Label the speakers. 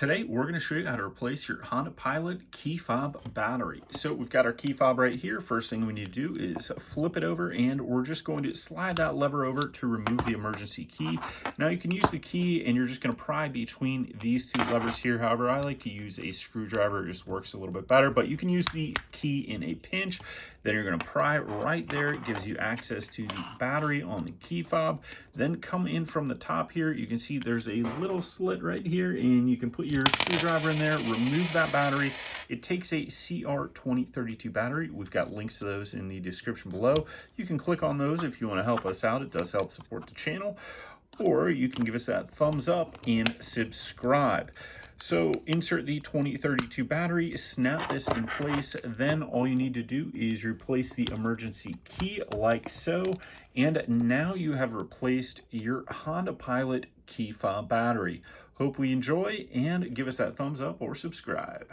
Speaker 1: Today, we're going to show you how to replace your Honda Pilot Key Fob battery. So we've got our key fob right here. First thing we need to do is flip it over, and we're just going to slide that lever over to remove the emergency key. Now you can use the key and you're just going to pry between these two levers here. However, I like to use a screwdriver. It just works a little bit better, but you can use the key in a pinch. Then you're going to pry right there. It gives you access to the battery on the key fob. Then come in from the top here. You can see there's a little slit right here, and you can put your screwdriver in there, remove that battery. It takes a CR2032 battery. We've got links to those in the description below. You can click on those if you want to help us out. It does help support the channel. Or you can give us that thumbs up and subscribe. So insert the 2032 battery, snap this in place, then all you need to do is replace the emergency key like so, and now you have replaced your Honda Pilot Key Fob battery. Hope we enjoy, and give us that thumbs up or subscribe.